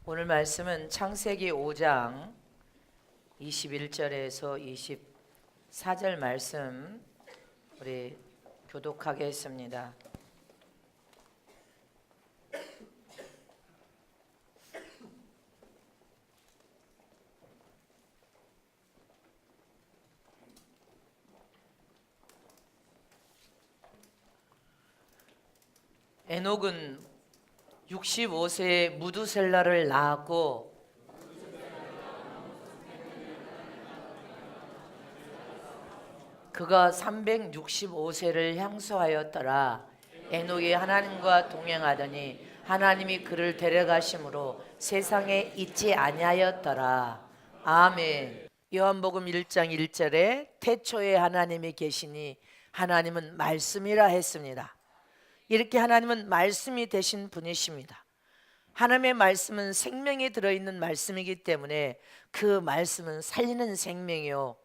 오늘 말씀은 창세기 5장 21절에서 24절 말씀 우리 교독하겠습니다. 에녹은 65세에 무두셀라를 낳았고 그가 365세를 향수하였더라. 에녹이 하나님과 동행하더니 하나님이 그를 데려가심으로 세상에 있지 아니하였더라. 아멘. 요한복음 1장 1절에 태초에 하나님이 계시니 하나님은 말씀이라 했습니다. 이렇게 하나님은 말씀이 되신 분이십니다. 하나님의 말씀은 생명이 들어있는 말씀이기 때문에 그 말씀은 살리는 생명이요,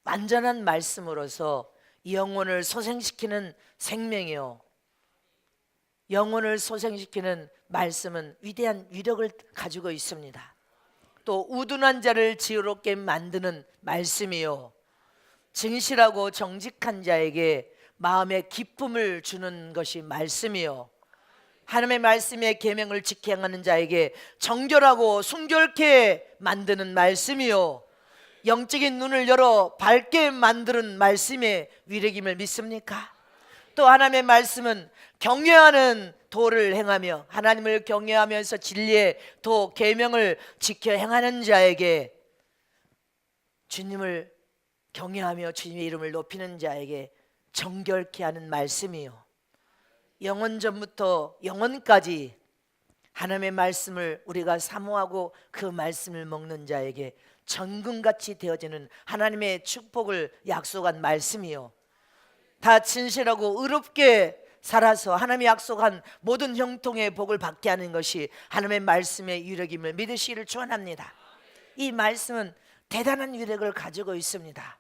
완전한 말씀으로서 영혼을 소생시키는 생명이요, 영혼을 소생시키는 말씀은 위대한 위력을 가지고 있습니다. 또 우둔한 자를 지혜롭게 만드는 말씀이요, 진실하고 정직한 자에게 마음의 기쁨을 주는 것이 말씀이요, 하나님의 말씀의 계명을 지켜 행하는 자에게 정결하고 순결케 만드는 말씀이요, 영적인 눈을 열어 밝게 만드는 말씀의 위력임을 믿습니까? 또 하나님의 말씀은 경외하는 도를 행하며 하나님을 경외하면서 진리의 도 계명을 지켜 행하는 자에게, 주님을 경외하며 주님의 이름을 높이는 자에게 정결케 하는 말씀이요, 영원 전부터 영원까지 하나님의 말씀을 우리가 사모하고 그 말씀을 먹는 자에게 전금같이 되어지는 하나님의 축복을 약속한 말씀이요, 다 진실하고 의롭게 살아서 하나님이 약속한 모든 형통의 복을 받게 하는 것이 하나님의 말씀의 위력임을 믿으시기를 축원합니다. 이 말씀은 대단한 위력을 가지고 있습니다.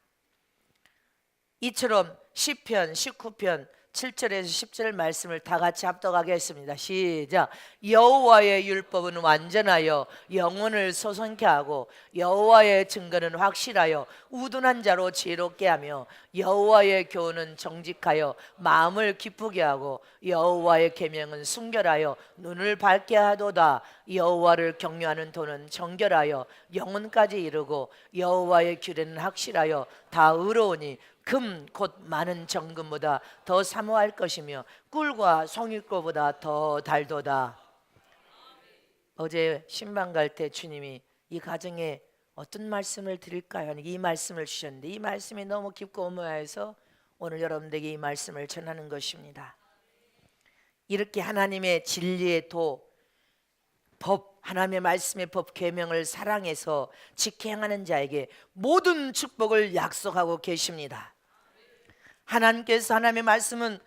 이처럼 시편 19편 7절에서 10절 말씀을 다 같이 합독하게 했습니다. 시작. 여호와의 율법은 완전하여 영혼을 소성케 하고 여호와의 증거는 확실하여 우둔한 자로 지혜롭게 하며 여호와의 교훈은 정직하여 마음을 기쁘게 하고 여호와의 계명은 순결하여 눈을 밝게 하도다. 여호와를 경외하는 도는 정결하여 영혼까지 이르고 여호와의 규례는 확실하여 다 의로우니 금 곧 많은 정금보다 더 사모할 것이며 꿀과 송일고보다 더 달도다. 어제 신방 갈 때 주님이 이 가정에 어떤 말씀을 드릴까요? 이 말씀을 주셨는데 이 말씀이 너무 깊고 오묘해서 오늘 여러분들에게 이 말씀을 전하는 것입니다. 이렇게 하나님의 진리의 도, 법, 하나님의 말씀의 법 계명을 사랑해서 지켜 행하는 자에게 모든 축복을 약속하고 계십니다. 하나님께서 하나님의 말씀은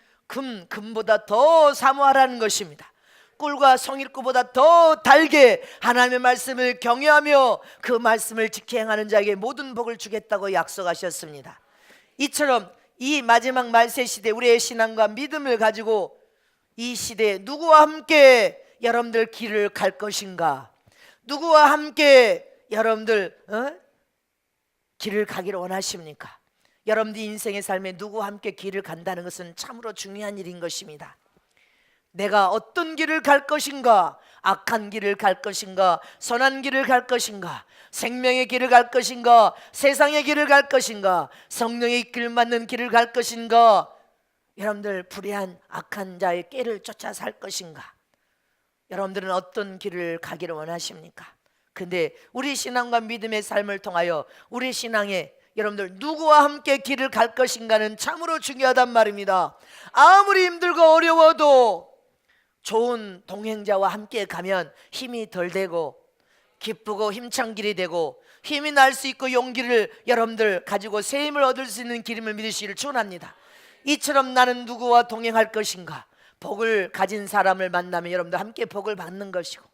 금보다 더 사모하라는 것입니다. 꿀과 송일구보다 더 달게 하나님의 말씀을 경외하며 그 말씀을 지켜 행하는 자에게 모든 복을 주겠다고 약속하셨습니다. 이처럼 이 마지막 말세 시대 우리의 신앙과 믿음을 가지고 이 시대에 누구와 함께 여러분들 길을 갈 것인가? 누구와 함께 여러분들 길을 가기를 원하십니까? 여러분들 인생의 삶에 누구와 함께 길을 간다는 것은 참으로 중요한 일인 것입니다. 내가 어떤 길을 갈 것인가? 악한 길을 갈 것인가? 선한 길을 갈 것인가? 생명의 길을 갈 것인가? 세상의 길을 갈 것인가? 성령의 이끌 맞는 길을 갈 것인가? 여러분들 불의한 악한 자의 꾀를 쫓아 살 것인가? 여러분들은 어떤 길을 가기를 원하십니까? 근데 우리 신앙과 믿음의 삶을 통하여 우리 신앙에 여러분들 누구와 함께 길을 갈 것인가는 참으로 중요하단 말입니다. 아무리 힘들고 어려워도 좋은 동행자와 함께 가면 힘이 덜 되고 기쁘고 힘찬 길이 되고 힘이 날 수 있고 용기를 여러분들 가지고 새 힘을 얻을 수 있는 길임을 믿으시기를 축원합니다. 이처럼 나는 누구와 동행할 것인가? 복을 가진 사람을 만나면 여러분들 함께 복을 받는 것이고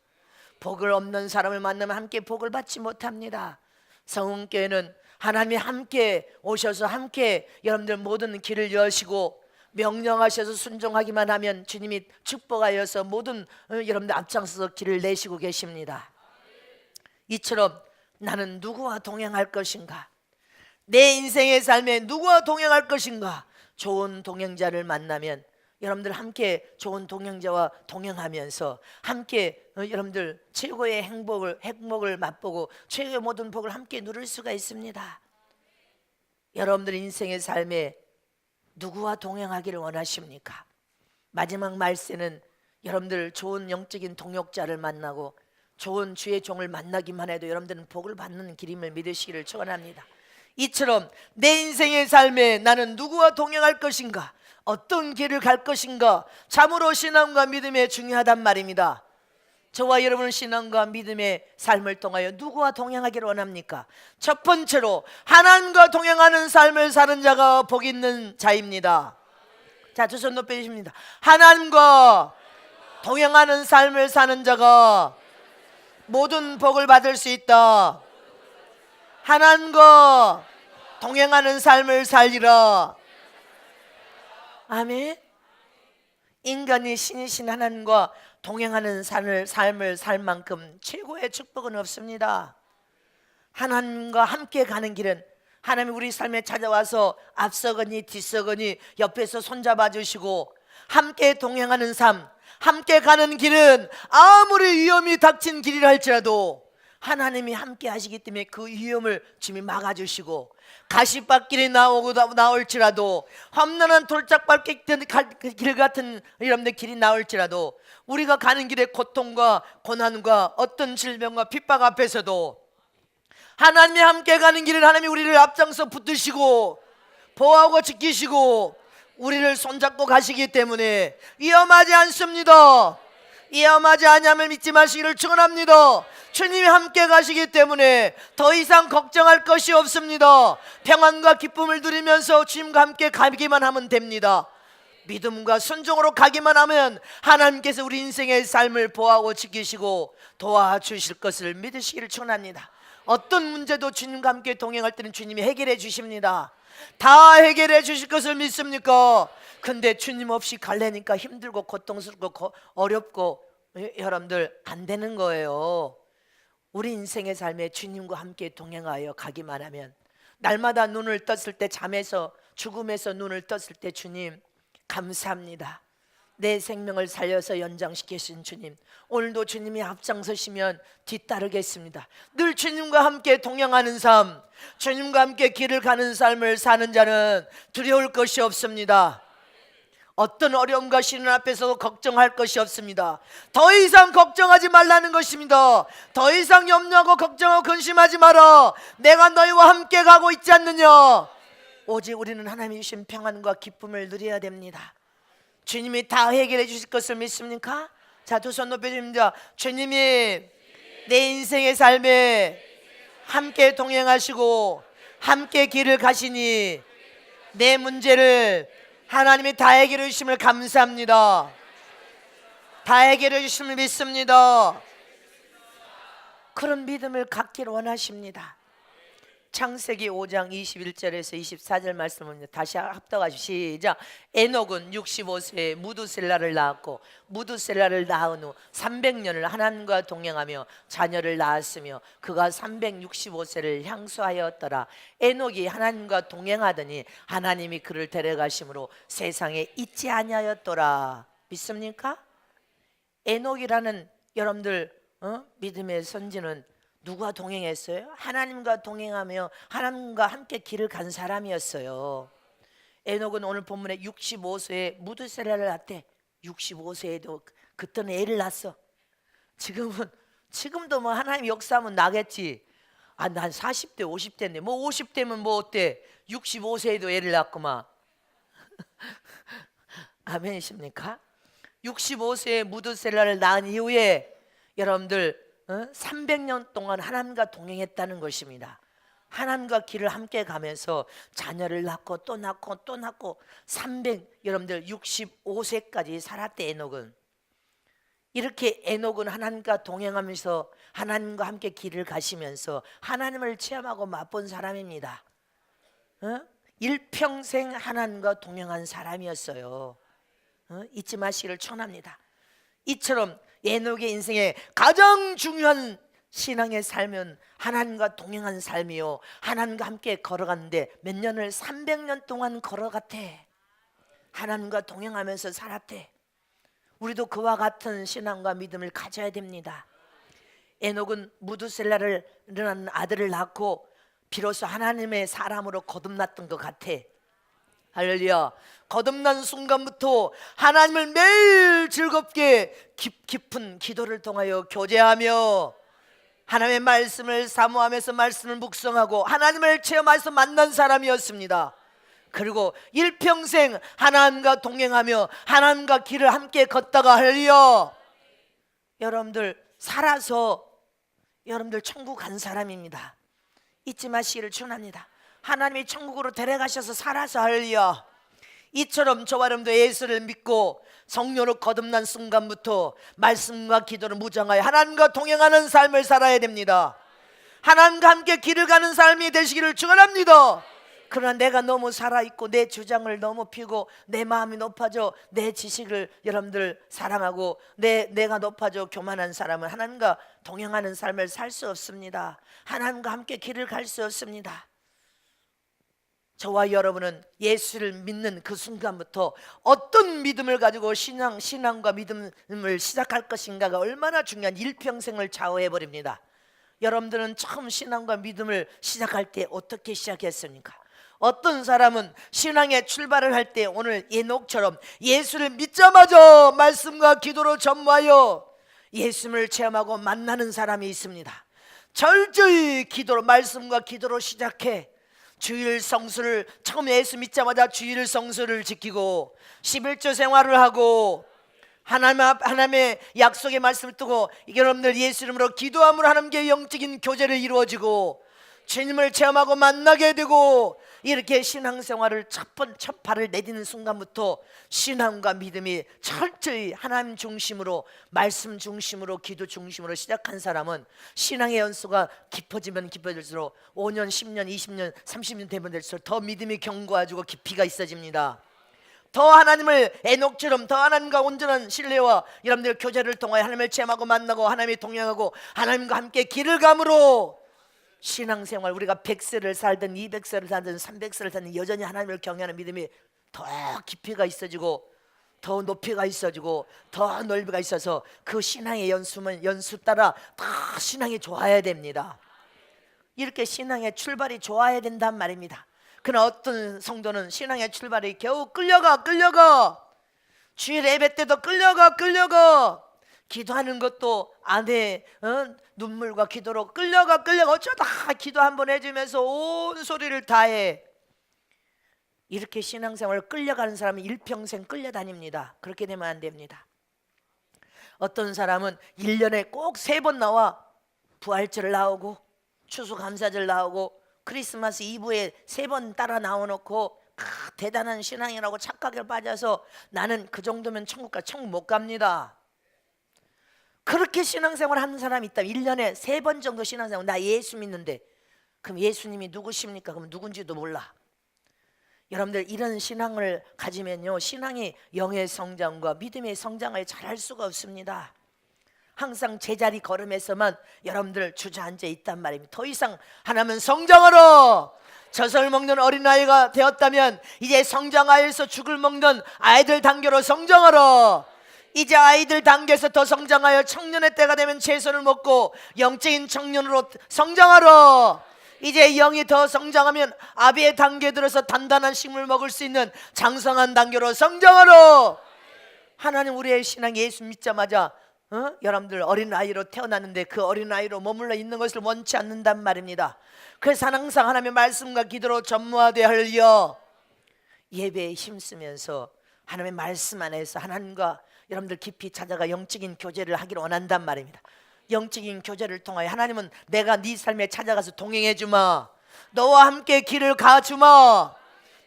복을 없는 사람을 만나면 함께 복을 받지 못합니다. 성은교회는 하나님이 함께 오셔서 함께 여러분들 모든 길을 여시고 명령하셔서 순종하기만 하면 주님이 축복하여서 모든 여러분들 앞장서서 길을 내시고 계십니다. 이처럼 나는 누구와 동행할 것인가? 내 인생의 삶에 누구와 동행할 것인가? 좋은 동행자를 만나면 여러분들 함께 좋은 동행자와 동행하면서 함께 여러분들 최고의 행복을 맛보고 최고의 모든 복을 함께 누릴 수가 있습니다. 여러분들 인생의 삶에 누구와 동행하기를 원하십니까? 마지막 말세는 여러분들 좋은 영적인 동역자를 만나고 좋은 주의 종을 만나기만 해도 여러분들은 복을 받는 길임을 믿으시기를 축원합니다. 이처럼 내 인생의 삶에 나는 누구와 동행할 것인가? 어떤 길을 갈 것인가? 참으로 신앙과 믿음이 중요하단 말입니다. 저와 여러분은 신앙과 믿음의 삶을 통하여 누구와 동행하기를 원합니까? 첫 번째로 하나님과 동행하는 삶을 사는 자가 복 있는 자입니다. 자, 두 손 높여주십니다. 하나님과 동행하는 삶을 사는 자가 모든 복을 받을 수 있다. 하나님과 동행하는 삶을 살리라. 아멘. 인간이 신이신 하나님과 동행하는 삶을 살 만큼 최고의 축복은 없습니다. 하나님과 함께 가는 길은 하나님이 우리 삶에 찾아와서 앞서거니 뒤서거니 옆에서 손잡아 주시고 함께 동행하는 삶, 함께 가는 길은 아무리 위험이 닥친 길이라 할지라도 하나님이 함께 하시기 때문에 그 위험을 주님이 막아주시고 가시밭길이 나올지라도 험난한 돌짝밭길 같은 여러분들 길이 나올지라도 우리가 가는 길에 고통과 고난과 어떤 질병과 핍박 앞에서도 하나님이 함께 가는 길을 하나님이 우리를 앞장서 붙드시고 보호하고 지키시고 우리를 손잡고 가시기 때문에 위험하지 않습니다. 위험하지 않음을 믿지 마시기를 축원합니다. 주님이 함께 가시기 때문에 더 이상 걱정할 것이 없습니다. 평안과 기쁨을 누리면서 주님과 함께 가기만 하면 됩니다. 믿음과 순종으로 가기만 하면 하나님께서 우리 인생의 삶을 보호하고 지키시고 도와주실 것을 믿으시기를 축원합니다. 어떤 문제도 주님과 함께 동행할 때는 주님이 해결해 주십니다. 다 해결해 주실 것을 믿습니까? 근데 주님 없이 갈래니까 힘들고 고통스럽고 어렵고 여러분들 안 되는 거예요. 우리 인생의 삶에 주님과 함께 동행하여 가기만 하면 날마다 눈을 떴을 때 잠에서 죽음에서 눈을 떴을 때 주님 감사합니다. 내 생명을 살려서 연장시키신 주님, 오늘도 주님이 앞장서시면 뒤따르겠습니다. 늘 주님과 함께 동행하는 삶, 주님과 함께 길을 가는 삶을 사는 자는 두려울 것이 없습니다. 어떤 어려움과 시련 앞에서도 걱정할 것이 없습니다. 더 이상 걱정하지 말라는 것입니다. 더 이상 염려하고 걱정하고 근심하지 마라. 내가 너희와 함께 가고 있지 않느냐. 오직 우리는 하나님이 주신 평안과 기쁨을 누려야 됩니다. 주님이 다 해결해 주실 것을 믿습니까? 자, 두 손 높여줍니다. 주님이 내 인생의 삶에 함께 동행하시고 함께 길을 가시니 내 문제를 하나님이 다 해결해 주심을 감사합니다. 다 해결해 주심을 믿습니다. 그런 믿음을 갖기를 원하십니다. 창세기 5장 21절에서 24절 말씀을 다시 합독하시죠. 시작. 에녹은 65세에 무두셀라를 낳았고 무두셀라를 낳은 후 300년을 하나님과 동행하며 자녀를 낳았으며 그가 365세를 향수하였더라. 에녹이 하나님과 동행하더니 하나님이 그를 데려가심으로 세상에 있지 아니하였더라. 믿습니까? 에녹이라는 여러분들 믿음의 선지는 누구와 동행했어요? 하나님과 동행하며 하나님과 함께 길을 간 사람이었어요. 에녹은 오늘 본문에 65세에 무드셀라를 낳대. 65세에도 그때는 애를 낳았어. 지금도 뭐 하나님 역사하면 나겠지. 아, 난 40대 50대인데 뭐 50대면 뭐 어때? 65세에도 애를 낳았구만. 아멘이십니까? 65세에 무드셀라를 낳은 이후에 여러분들 300년 동안 하나님과 동행했다는 것입니다. 하나님과 길을 함께 가면서 자녀를 낳고 또 낳고 또 낳고 여러분들 65세까지 살았대. 에녹은 이렇게 에녹은 하나님과 동행하면서 하나님과 함께 길을 가시면서 하나님을 체험하고 맛본 사람입니다. 일평생 하나님과 동행한 사람이었어요. 잊지 마시기를 축원합니다. 이처럼 에녹의 인생에 가장 중요한 신앙의 삶은 하나님과 동행한 삶이요, 하나님과 함께 걸어갔는데 몇 년을 300년 동안 걸어갔대. 하나님과 동행하면서 살았대. 우리도 그와 같은 신앙과 믿음을 가져야 됩니다. 에녹은 무두셀라라는 아들을 낳고 비로소 하나님의 사람으로 거듭났던 것 같아. 할렐루야. 거듭난 순간부터 하나님을 매일 즐겁게 깊은 기도를 통하여 교제하며 하나님의 말씀을 사모하면서 말씀을 묵상하고 하나님을 체험해서 만난 사람이었습니다. 그리고 일평생 하나님과 동행하며 하나님과 길을 함께 걷다가 할렐루야. 여러분들 살아서 여러분들 천국 간 사람입니다. 잊지 마시기를 축원합니다. 하나님이 천국으로 데려가셔서 살아서 할렐루야. 이처럼 저와 여러분도 예수를 믿고 성령으로 거듭난 순간부터 말씀과 기도를 무장하여 하나님과 동행하는 삶을 살아야 됩니다. 하나님과 함께 길을 가는 삶이 되시기를 축원합니다. 그러나 내가 너무 살아있고 내 주장을 너무 피고 내 마음이 높아져 내 지식을 여러분들 사랑하고 내가 높아져 교만한 사람은 하나님과 동행하는 삶을 살 수 없습니다. 하나님과 함께 길을 갈 수 없습니다. 저와 여러분은 예수를 믿는 그 순간부터 어떤 믿음을 가지고 신앙과 믿음을 시작할 것인가가 얼마나 중요한 일평생을 좌우해버립니다. 여러분들은 처음 신앙과 믿음을 시작할 때 어떻게 시작했습니까? 어떤 사람은 신앙의 출발을 할 때 오늘 에녹처럼 예수를 믿자마자 말씀과 기도로 전무하여 예수님을 체험하고 만나는 사람이 있습니다. 철저히 기도로 말씀과 기도로 시작해 주일 성수를 처음 예수 믿자마자 주일 성수를 지키고 11조 생활을 하고 하나님의 약속의 말씀을 두고 여러분들 예수 이름으로 기도함으로 하나님께 영적인 교제를 이루어지고 주님을 체험하고 만나게 되고 이렇게 신앙생활을 첫 발을 내딛는 순간부터 신앙과 믿음이 철저히 하나님 중심으로 말씀 중심으로 기도 중심으로 시작한 사람은 신앙의 연수가 깊어지면 깊어질수록 5년, 10년, 20년, 30년 되면 될수록 더 믿음이 견고해지고 깊이가 있어집니다. 더 하나님을 에녹처럼 더 하나님과 온전한 신뢰와 여러분들 교제를 통하여 하나님을 체험하고 만나고 하나님이 동행하고 하나님과 함께 길을 감으로 신앙생활 우리가 100세를 살든 200세를 살든 300세를 살든 여전히 하나님을 경외하는 믿음이 더 깊이가 있어지고 더 높이가 있어지고 더 넓이가 있어서 그 신앙의 연수 따라 더 신앙이 좋아야 됩니다. 이렇게 신앙의 출발이 좋아야 된단 말입니다. 그러나 어떤 성도는 신앙의 출발이 겨우 끌려가 주일 예배 때도 끌려가 기도하는 것도 아내의 눈물과 기도로 끌려가 어쩌다 기도 한번 해주면서 온 소리를 다해. 이렇게 신앙생활을 끌려가는 사람은 일평생 끌려다닙니다. 그렇게 되면 안 됩니다. 어떤 사람은 1년에 꼭 3번 나와 부활절 나오고 추수감사절 나오고 크리스마스 이브에 3번 따라 나와놓고 대단한 신앙이라고 착각에 빠져서 나는 그 정도면 천국 못 갑니다. 그렇게 신앙생활 하는 사람이 있다면 1년에 3번 정도 신앙생활, 나 예수 믿는데 그럼 예수님이 누구십니까? 그럼 누군지도 몰라. 여러분들 이런 신앙을 가지면요 신앙이 영의 성장과 믿음의 성장을 잘할 수가 없습니다. 항상 제자리 걸음에서만 여러분들 주저앉아 있단 말입니다. 더 이상 하나면 성장하라. 젖을 먹는 어린아이가 되었다면 이제 성장하여서 죽을 먹는 아이들 단계로 성장하라. 이제 아이들 단계에서 더 성장하여 청년의 때가 되면 채소를 먹고 영적인 청년으로 성장하라. 이제 영이 더 성장하면 아비의 단계에 들어서 단단한 식물을 먹을 수 있는 장성한 단계로 성장하라. 하나님 우리의 신앙 예수 믿자마자 여러분들 어린아이로 태어났는데 그 어린아이로 머물러 있는 것을 원치 않는단 말입니다. 그래서 항상 하나님의 말씀과 기도로 전무하되 하려 예배에 힘쓰면서 하나님의 말씀 안에서 하나님과 여러분들 깊이 찾아가 영적인 교제를 하기를 원한단 말입니다. 영적인 교제를 통하여 하나님은 내가 네 삶에 찾아가서 동행해 주마, 너와 함께 길을 가주마.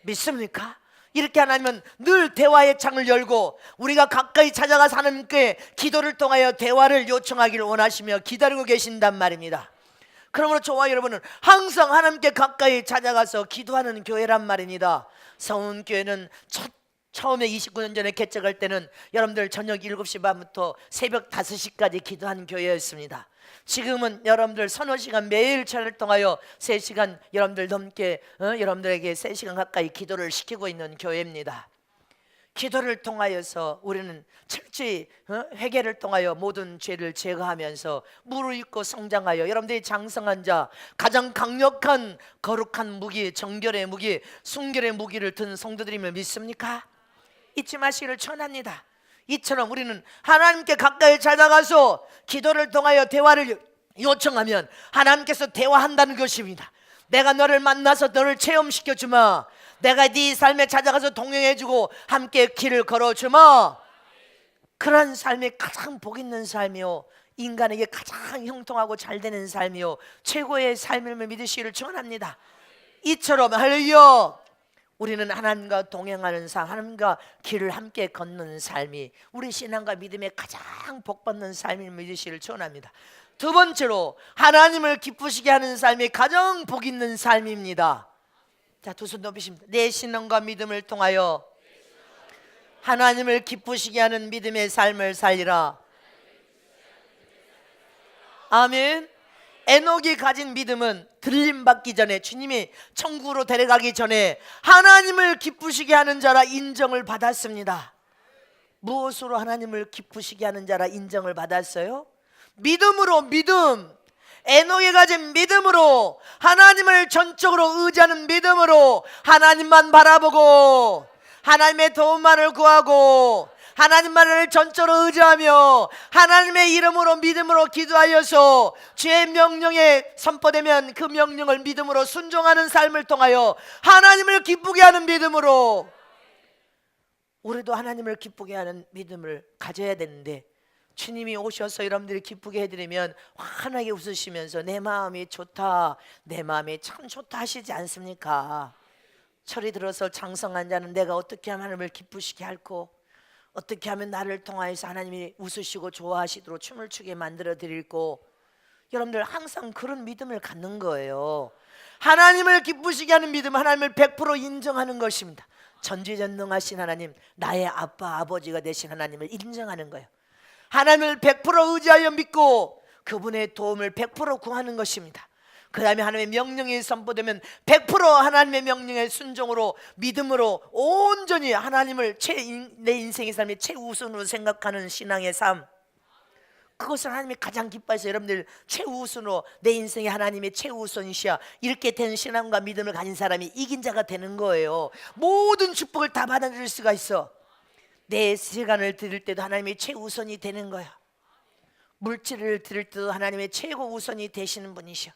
믿습니까? 이렇게 하나님은 늘 대화의 창을 열고 우리가 가까이 찾아가서 하나님께 기도를 통하여 대화를 요청하기를 원하시며 기다리고 계신단 말입니다. 그러므로 저와 여러분은 항상 하나님께 가까이 찾아가서 기도하는 교회란 말입니다. 성운교회는 처음에 29년 전에 개척할 때는 여러분들 저녁 7시 반부터 새벽 5시까지 기도하는 교회였습니다. 지금은 여러분들 서너 시간 매일 저를 통하여 3시간 여러분들 넘게 여러분들에게 3시간 가까이 기도를 시키고 있는 교회입니다. 기도를 통하여서 우리는 철저히 회개를 통하여 모든 죄를 제거하면서 무르익고 성장하여 여러분들이 장성한 자, 가장 강력한 거룩한 무기, 정결의 무기, 순결의 무기를 든 성도들임을 믿습니까? 잊지 마시기를 전합니다. 이처럼 우리는 하나님께 가까이 찾아가서 기도를 통하여 대화를 요청하면 하나님께서 대화한다는 것입니다. 내가 너를 만나서 너를 체험시켜주마. 내가 네 삶에 찾아가서 동행해주고 함께 길을 걸어주마. 그런 삶이 가장 복 있는 삶이요, 인간에게 가장 형통하고 잘 되는 삶이요, 최고의 삶임을 믿으시기를 축원합니다. 이처럼 할렐루야, 우리는 하나님과 동행하는 삶, 하나님과 길을 함께 걷는 삶이 우리 신앙과 믿음의 가장 복받는 삶임을 믿으시기를 축원합니다. 두 번째로 하나님을 기쁘시게 하는 삶이 가장 복 있는 삶입니다. 자, 두 손 높이십니다. 내 신앙과 믿음을 통하여 하나님을 기쁘시게 하는 믿음의 삶을 살리라. 아멘. 에녹이 가진 믿음은 들림받기 전에, 주님이 천국으로 데려가기 전에 하나님을 기쁘시게 하는 자라 인정을 받았습니다. 무엇으로 하나님을 기쁘시게 하는 자라 인정을 받았어요? 믿음으로. 믿음. 에녹이 가진 믿음으로, 하나님을 전적으로 의지하는 믿음으로 하나님만 바라보고 하나님의 도움만을 구하고 하나님만을 전적으로 의지하며 하나님의 이름으로 믿음으로 기도하여서 주의 명령에 선포되면 그 명령을 믿음으로 순종하는 삶을 통하여 하나님을 기쁘게 하는 믿음으로, 우리도 하나님을 기쁘게 하는 믿음을 가져야 되는데, 주님이 오셔서 여러분들이 기쁘게 해드리면 환하게 웃으시면서 내 마음이 좋다, 내 마음이 참 좋다 하시지 않습니까? 철이 들어서 장성한 자는 내가 어떻게 하면 하나님을 기쁘시게 할꼬, 어떻게 하면 나를 통하여서 하나님이 웃으시고 좋아하시도록 춤을 추게 만들어 드릴꼬. 여러분들 항상 그런 믿음을 갖는 거예요. 하나님을 기쁘시게 하는 믿음, 하나님을 100% 인정하는 것입니다. 전지전능하신 하나님, 나의 아빠 아버지가 되신 하나님을 인정하는 거예요. 하나님을 100% 의지하여 믿고 그분의 도움을 100% 구하는 것입니다. 그 다음에 하나님의 명령이 선포되면 100% 하나님의 명령에 순종으로, 믿음으로 온전히 하나님을 내 인생의 삶의 최우선으로 생각하는 신앙의 삶, 그것을 하나님이 가장 기뻐해서 여러분들 최우선으로, 내 인생에 하나님의 최우선이시야, 이렇게 된 신앙과 믿음을 가진 사람이 이긴 자가 되는 거예요. 모든 축복을 다 받아들일 수가 있어. 내 시간을 드릴 때도 하나님의 최우선이 되는 거야. 물질을 드릴 때도 하나님의 최고 우선이 되시는 분이셔.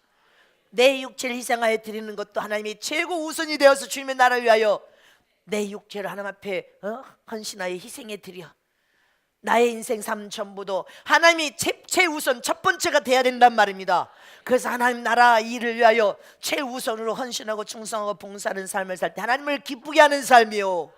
내 육체를 희생하여 드리는 것도 하나님의 최고 우선이 되어서 주님의 나라를 위하여 내 육체를 하나님 앞에 헌신하여 희생해 드려. 나의 인생 삶 전부도 하나님이 최우선, 첫 번째가 돼야 된단 말입니다. 그래서 하나님 나라 일을 위하여 최우선으로 헌신하고 충성하고 봉사하는 삶을 살 때 하나님을 기쁘게 하는 삶이요,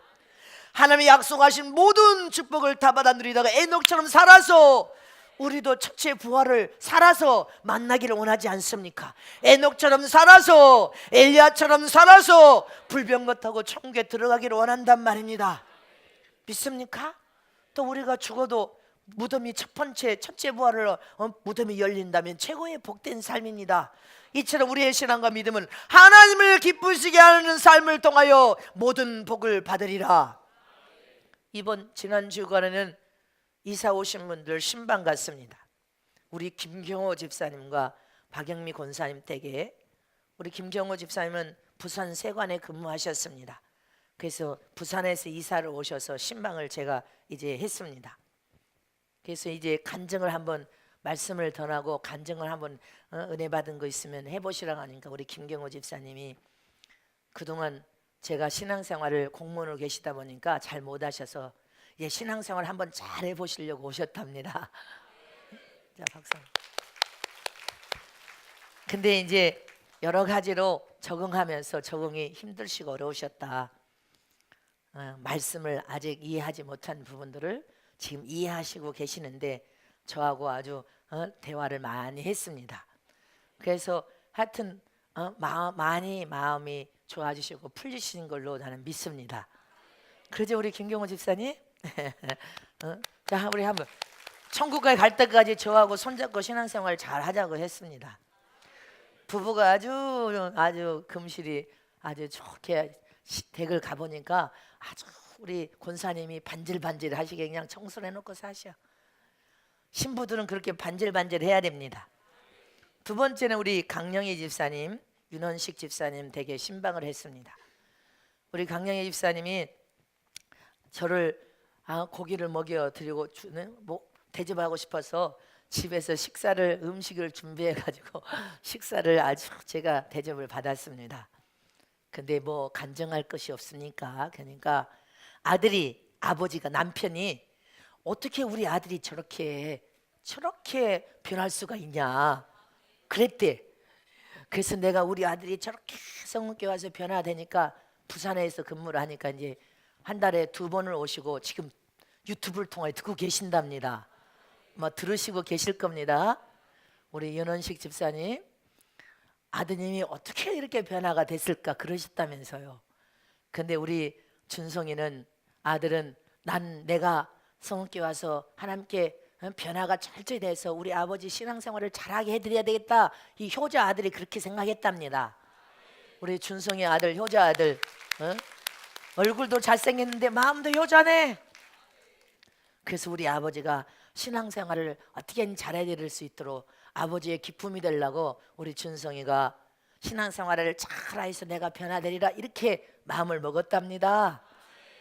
하나님이 약속하신 모든 축복을 다 받아 누리다가 에녹처럼 살아서 우리도 첫째 부활을 살아서 만나기를 원하지 않습니까? 에녹처럼 살아서, 엘리야처럼 살아서 불병거 타고 천국에 들어가기를 원한단 말입니다. 믿습니까? 또 우리가 죽어도 무덤이 첫째 부활을 무덤이 열린다면 최고의 복된 삶입니다. 이처럼 우리의 신앙과 믿음은 하나님을 기쁘시게 하는 삶을 통하여 모든 복을 받으리라. 이번 지난 주간에는 이사 오신 분들 신방 갔습니다. 우리 김경호 집사님과 박영미 권사님 댁에, 우리 김경호 집사님은 부산 세관에 근무하셨습니다. 그래서 부산에서 이사를 오셔서 신방을 제가 이제 했습니다. 그래서 이제 간증을 한번, 말씀을 전하고 간증을 한번 은혜 받은 거 있으면 해보시라고 하니까 우리 김경호 집사님이 그동안 제가 신앙생활을 공무원으로 계시다 보니까 잘 못하셔서 이제 신앙생활 한번 잘 해보시려고 오셨답니다. 자, 박수. 근데 이제 여러 가지로 적응하면서 적응이 힘드시고 어려우셨다. 말씀을 아직 이해하지 못한 부분들을 지금 이해하시고 계시는데 저하고 아주 대화를 많이 했습니다. 그래서 하여튼 많이 마음이 좋아지시고 풀리신 걸로 나는 믿습니다. 그러죠, 우리 김경호 집사님? 자, 우리 한번 천국에 갈 때까지 저하고 손잡고 신앙생활 잘 하자고 했습니다. 부부가 아주 금실이 아주 좋게 댁을 가보니까 아주 우리 권사님이 반질반질 하시게 그냥 청소를 해놓고 사셔. 신부들은 그렇게 반질반질 해야 됩니다. 두 번째는 우리 강영희 집사님, 윤원식 집사님 댁에 신방을 했습니다. 우리 강영희 집사님이 저를 고기를 먹여 드리고 주는 대접하고 싶어서 집에서 음식을 준비해 가지고 식사를 아주 제가 대접을 받았습니다. 근데 뭐 간증할 것이 없으니까, 그러니까 아버지가 남편이 어떻게 우리 아들이 저렇게 변할 수가 있냐 그랬대. 그래서 내가 우리 아들이 저렇게 성문교회 와서 변화되니까 부산에서 근무를 하니까 이제 한 달에 2번을 오시고 지금 유튜브를 통해 듣고 계신답니다. 들으시고 계실 겁니다. 우리 윤원식 집사님 아드님이 어떻게 이렇게 변화가 됐을까 그러셨다면서요. 근데 우리 준성이는 아들은 내가 성문교회 와서 하나님께 변화가 철저히 돼서 우리 아버지 신앙생활을 잘하게 해드려야 되겠다. 이 효자 아들이 그렇게 생각했답니다. 우리 준성이 아들, 효자 아들, 얼굴도 잘생겼는데 마음도 효자네. 그래서 우리 아버지가 신앙생활을 어떻게 잘해야 될 수 있도록 아버지의 기쁨이 되려고 우리 준성이가 신앙생활을 잘해서 내가 변화되리라 이렇게 마음을 먹었답니다.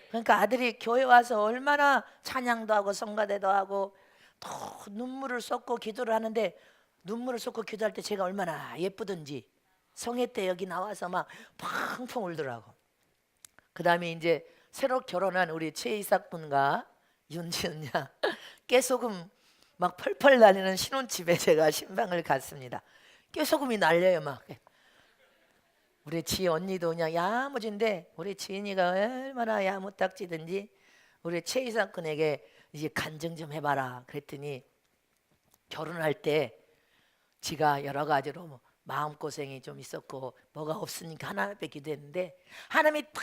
그러니까 아들이 교회 와서 얼마나 찬양도 하고 성가대도 하고 또 눈물을 쏟고 기도를 하는데, 눈물을 쏟고 기도할 때 제가 얼마나 예쁘든지 성회 때 여기 나와서 막 펑펑 울더라고. 그 다음에 이제 새로 결혼한 우리 최이삭 분과 윤지은 양 깨소금 막 펄펄 날리는 신혼집에 제가 신방을 갔습니다. 깨소금이 날려요 막. 우리 지혜 언니도 그냥 야무진데 우리 지은이가 얼마나 야무딱지든지 우리 최이삭 군에게 이제 간증 좀 해봐라 그랬더니 결혼할 때 지가 여러 가지로 마음고생이 좀 있었고 뭐가 없으니까 하나님 앞에 기도했는데 하나님이 다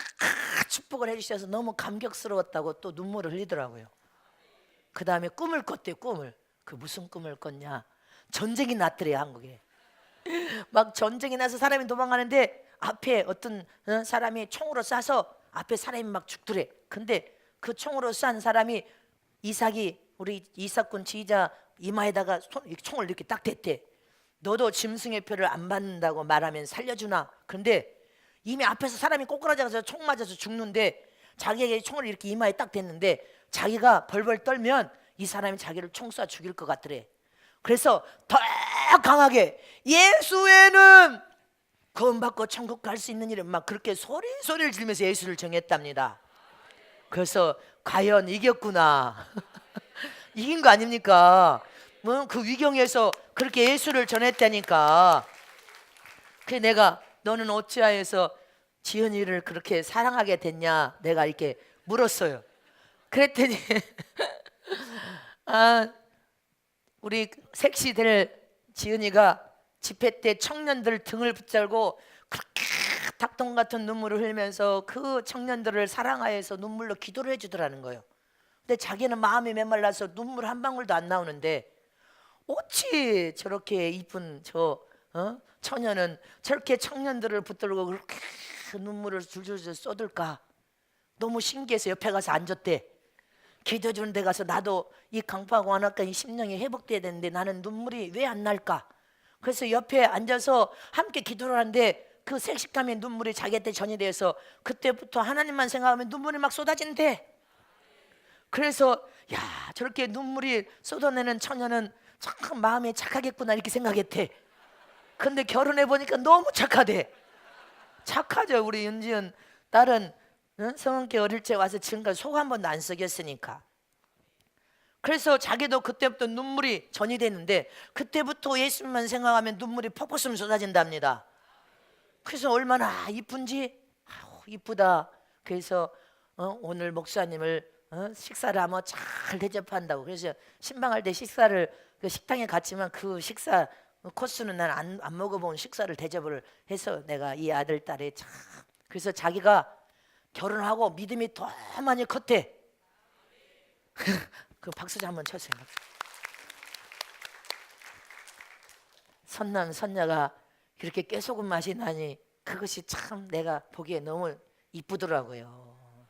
축복을 해주셔서 너무 감격스러웠다고 또 눈물을 흘리더라고요. 그 다음에 꿈을 꿨대요. 꿈을. 그 무슨 꿈을 꿨냐, 전쟁이 났더래 한국에. 막 전쟁이 나서 사람이 도망가는데 앞에 어떤 사람이 총으로 쏴서 앞에 사람이 막 죽더래. 근데 그 총으로 쏜 사람이 우리 이삭군 지휘자 이마에다가 총을 이렇게 딱 댔대. 너도 짐승의 표를 안 받는다고 말하면 살려주나. 그런데 이미 앞에서 사람이 꼬꾸라져서 총 맞아서 죽는데 자기에게 총을 이렇게 이마에 딱 댔는데 자기가 벌벌 떨면 이 사람이 자기를 총 쏴 죽일 것 같더래. 그래서 더 강하게 예수 외에는 구원받고 천국 갈 수 있는 일은 막 그렇게 소리를 지르면서 예수를 정했답니다. 그래서 과연 이겼구나. 이긴 거 아닙니까? 그 위경에서 그렇게 예수를 전했다니까. 그래서 내가 너는 어찌하여서 지은이를 그렇게 사랑하게 됐냐 내가 이렇게 물었어요. 그랬더니 우리 색시들 지은이가 집회 때 청년들 등을 붙잡고 그렇게 닭똥 같은 눈물을 흘리면서 그 청년들을 사랑하여서 눈물로 기도를 해주더라는 거예요. 근데 자기는 마음이 메말라서 눈물 한 방울도 안 나오는데 어찌 저렇게 이쁜 처녀는 저렇게 청년들을 붙들고 그렇게 눈물을 줄줄줄 쏟을까. 너무 신기해서 옆에 가서 앉았대. 기도해 주는 데 가서 나도 이 강파하고 완악한 이 심령이 회복돼야 되는데 나는 눈물이 왜 안 날까. 그래서 옆에 앉아서 함께 기도를 하는데 그 색식감의 눈물이 자기한테 전이 되어서 그때부터 하나님만 생각하면 눈물이 막 쏟아진대. 그래서 야, 저렇게 눈물이 쏟아내는 처녀는 참 마음이 착하겠구나 이렇게 생각했대. 근데 결혼해 보니까 너무 착하대. 착하죠. 우리 윤지은 딸은 성은교 어릴 때 와서 지금까지 속 한 번도 안 썩였으니까. 그래서 자기도 그때부터 눈물이 전이 됐는데 그때부터 예수님만 생각하면 눈물이 폭포수면 쏟아진답니다. 그래서 얼마나 이쁜지 이쁘다. 그래서 오늘 목사님을 식사를 하면 잘 대접한다고. 그래서 신방할 때 식사를 그 식당에 갔지만 그 식사 코스는 난 안 먹어본 식사를 대접을 해서 내가 이 아들 딸이 참. 그래서 자기가 결혼하고 믿음이 더 많이 컸대. 그 박수 좀 한번 쳤어요. 선남 선녀가 그렇게 깨소금 맛이 나니 그것이 참 내가 보기에 너무 이쁘더라고요.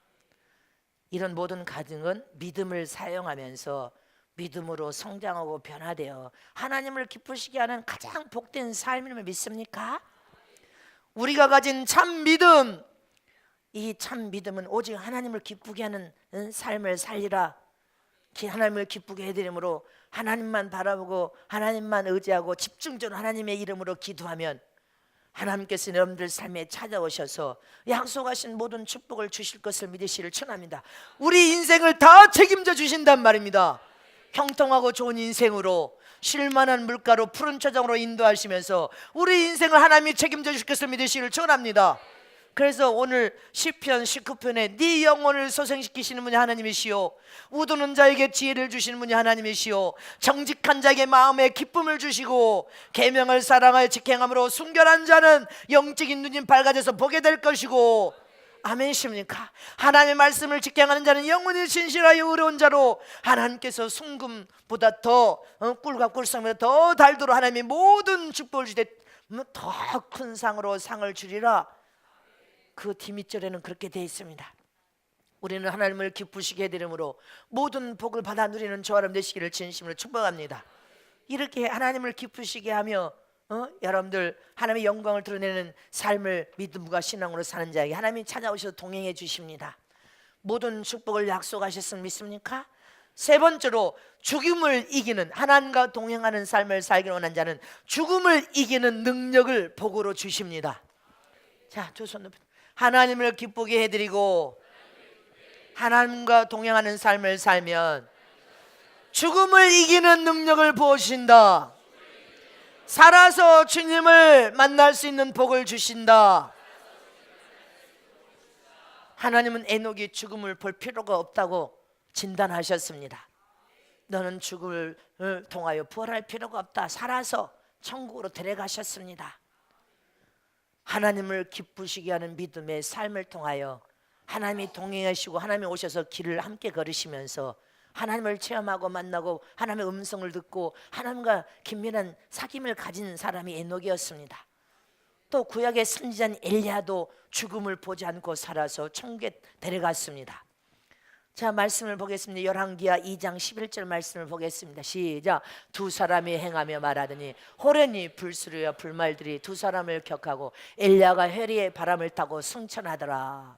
이런 모든 가정은 믿음을 사용하면서 믿음으로 성장하고 변화되어 하나님을 기쁘시게 하는 가장 복된 삶임을 믿습니까? 우리가 가진 참 믿음, 이 참 믿음은 오직 하나님을 기쁘게 하는 삶을 살리라. 하나님을 기쁘게 해드림으로 하나님만 바라보고 하나님만 의지하고 집중적으로 하나님의 이름으로 기도하면 하나님께서 여러분들 삶에 찾아오셔서 약속하신 모든 축복을 주실 것을 믿으시기를 축원합니다. 우리 인생을 다 책임져 주신단 말입니다. 형통하고 좋은 인생으로 쉴만한 물가로 푸른 초장으로 인도하시면서 우리 인생을 하나님이 책임져 주실 것을 믿으시기를 축원합니다. 그래서 오늘 시편 19편에 네 영혼을 소생시키시는 분이 하나님이시오, 우두는 자에게 지혜를 주시는 분이 하나님이시오, 정직한 자에게 마음에 기쁨을 주시고 계명을 사랑하여 직행함으로 순결한 자는 영적인 눈이 밝아져서 보게 될 것이고, 아멘이십니까? 하나님의 말씀을 직행하는 자는 영원히 진실하여 의로운 자로 하나님께서 순금보다 더 꿀과 꿀성보다 더 달도록 하나님이 모든 축복을 주되 더 큰 상으로 상을 주리라. 그 뒤밑절에는 그렇게 되어 있습니다. 우리는 하나님을 기쁘시게 해드림으로 모든 복을 받아 누리는 저와 여러분 되시기를 진심으로 축복합니다. 이렇게 하나님을 기쁘시게 하며 여러분들 하나님의 영광을 드러내는 삶을 믿음과 신앙으로 사는 자에게 하나님이 찾아오셔서 동행해 주십니다. 모든 축복을 약속하셨으면 믿습니까? 세 번째로 죽음을 이기는, 하나님과 동행하는 삶을 살기 원하는 자는 죽음을 이기는 능력을 복으로 주십니다. 자, 두 손 높이. 하나님을 기쁘게 해드리고 하나님과 동행하는 삶을 살면 죽음을 이기는 능력을 부어주신다. 살아서 주님을 만날 수 있는 복을 주신다. 하나님은 에녹이 죽음을 볼 필요가 없다고 진단하셨습니다. 너는 죽음을 통하여 부활할 필요가 없다. 살아서 천국으로 데려가셨습니다. 하나님을 기쁘시게 하는 믿음의 삶을 통하여 하나님이 동행하시고 하나님이 오셔서 길을 함께 걸으시면서 하나님을 체험하고 만나고 하나님의 음성을 듣고 하나님과 긴밀한 사귐을 가진 사람이 에녹이었습니다. 또 구약의 선지자인 엘리야도 죽음을 보지 않고 살아서 천국에 데려갔습니다. 자, 말씀을 보겠습니다. 열왕기하 2장 11절 말씀을 보겠습니다. 시작. 두 사람이 행하며 말하더니 호련히 불수리와 불말들이 두 사람을 격하고 엘리야가 회리의 바람을 타고 승천하더라.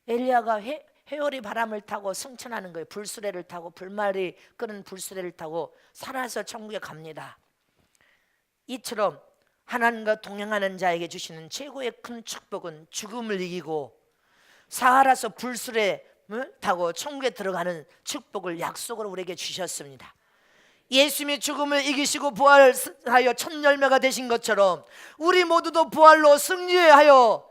엘리야가 회오리 바람을 타고 승천하는 거예요. 불수레를 타고, 불말이 끄는 불수레를 타고 살아서 천국에 갑니다. 이처럼 하나님과 동행하는 자에게 주시는 최고의 큰 축복은 죽음을 이기고 살아서 불수레 타고 천국에 들어가는 축복을 약속으로 우리에게 주셨습니다. 예수님이 죽음을 이기시고 부활하여 첫 열매가 되신 것처럼 우리 모두도 부활로 승리하여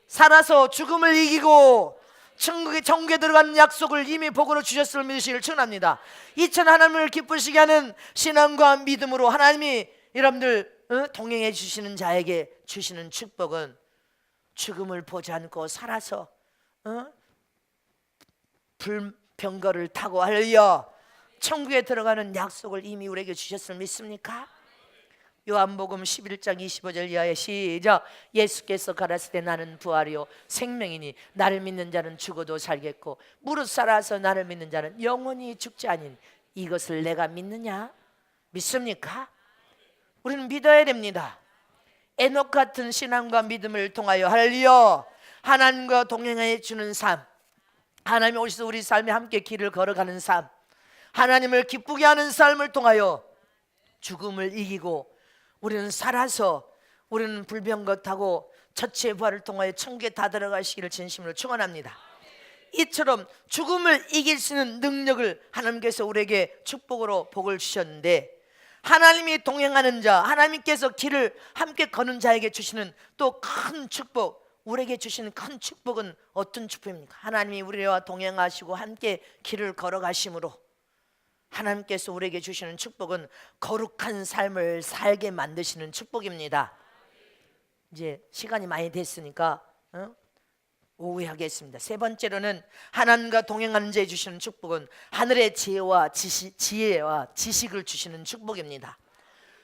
살아서 죽음을 이기고 천국에 들어가는 약속을 이미 복으로 주셨음을 믿으시기를 축원합니다. 이천 하나님을 기쁘시게 하는 신앙과 믿음으로 하나님이 여러분들 동행해 주시는 자에게 주시는 축복은 죽음을 보지 않고 살아서 불병거를 타고 할렐루야 천국에 들어가는 약속을 이미 우리에게 주셨음을 믿습니까? 요한복음 11장 25절 이하에 시작. 예수께서 가라사대 나는 부활이요 생명이니 나를 믿는 자는 죽어도 살겠고 무릇 살아서 나를 믿는 자는 영원히 죽지 아닌 이것을 내가 믿느냐? 믿습니까? 우리는 믿어야 됩니다. 에녹 같은 신앙과 믿음을 통하여 할렐루야 하나님과 동행해 주는 삶, 하나님이 오셔서 우리 삶에 함께 길을 걸어가는 삶, 하나님을 기쁘게 하는 삶을 통하여 죽음을 이기고 우리는 살아서 우리는 불병거 타고 첫째 부활을 통하여 천국에 다 들어가시기를 진심으로 축원합니다. 이처럼 죽음을 이길 수 있는 능력을 하나님께서 우리에게 축복으로 복을 주셨는데 하나님이 동행하는 자, 하나님께서 길을 함께 거는 자에게 주시는 또 큰 축복, 우리에게 주시는 큰 축복은 어떤 축복입니까? 하나님이 우리와 동행하시고 함께 길을 걸어가심으로 하나님께서 우리에게 주시는 축복은 거룩한 삶을 살게 만드시는 축복입니다. 이제 시간이 많이 됐으니까 오후에 하겠습니다. 세 번째로는 하나님과 동행하는 자에 주시는 축복은 하늘의 지혜와 지식을 주시는 축복입니다.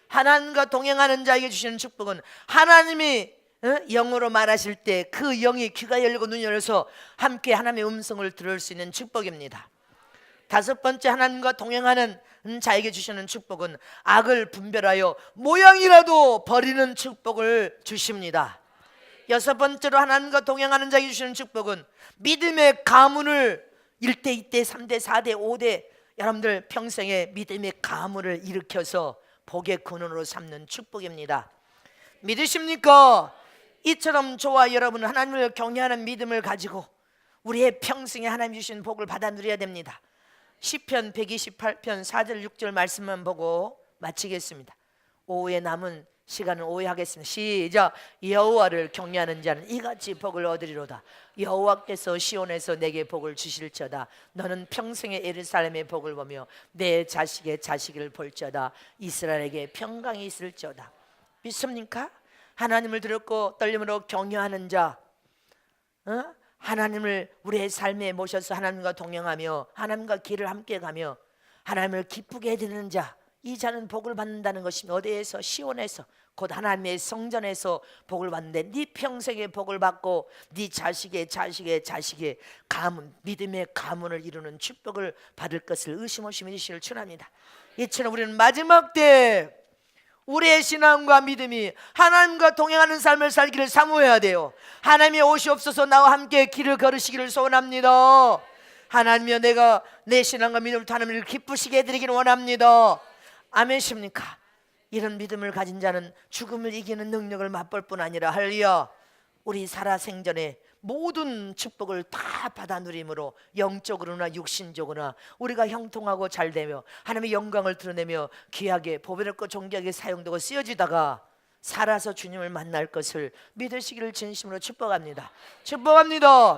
하나님과 동행하는 자에게 주시는 축복은 하나님이 영으로 말하실 때 그 영이 귀가 열리고 눈이 열려서 함께 하나님의 음성을 들을 수 있는 축복입니다. 다섯 번째, 하나님과 동행하는 자에게 주시는 축복은 악을 분별하여 모양이라도 버리는 축복을 주십니다. 여섯 번째로 하나님과 동행하는 자에게 주시는 축복은 믿음의 가문을 1대, 2대, 3대, 4대, 5대 여러분들 평생에 믿음의 가문을 일으켜서 복의 근원으로 삼는 축복입니다. 믿으십니까? 이처럼 저와 여러분은 하나님을 경외하는 믿음을 가지고 우리의 평생에 하나님 주신 복을 받아 누려야 됩니다. 시편 128편 4절 6절 말씀만 보고 마치겠습니다. 오후에 남은 시간은 오해하겠습니다. 시작. 여호와를 경외하는 자는 이같이 복을 얻으리로다. 여호와께서 시온에서 내게 복을 주실저다. 너는 평생에 예루살렘의 복을 보며 내 자식의 자식을 볼저다. 이스라엘에게 평강이 있을저다. 믿습니까? 하나님을 들었고 떨림으로 경외하는 자, 하나님을 우리의 삶에 모셔서 하나님과 동행하며 하나님과 길을 함께 가며 하나님을 기쁘게 해드리는 자, 이 자는 복을 받는다는 것입니다. 어디에서? 시온에서, 곧 하나님의 성전에서 복을 받는데 네 평생에 복을 받고 네 자식의 자식의 자식의 가문, 믿음의 가문을 이루는 축복을 받을 것을 의심 없이 믿으시길 축원합니다. 이처럼 우리는 마지막 때 우리의 신앙과 믿음이 하나님과 동행하는 삶을 살기를 사모해야 돼요. 하나님의 오시옵소서 나와 함께 길을 걸으시기를 소원합니다. 하나님이여, 내가 내 신앙과 믿음을 하나님을 기쁘시게 해드리기를 원합니다. 아멘십니까? 이런 믿음을 가진 자는 죽음을 이기는 능력을 맛볼 뿐 아니라 할렐루야, 우리 살아생전에 모든 축복을 다 받아 누림으로 영적으로나 육신적으로나 우리가 형통하고 잘되며 하나님의 영광을 드러내며 귀하게 보배롭고 존귀하게 사용되고 쓰여지다가 살아서 주님을 만날 것을 믿으시기를 진심으로 축복합니다. 축복합니다.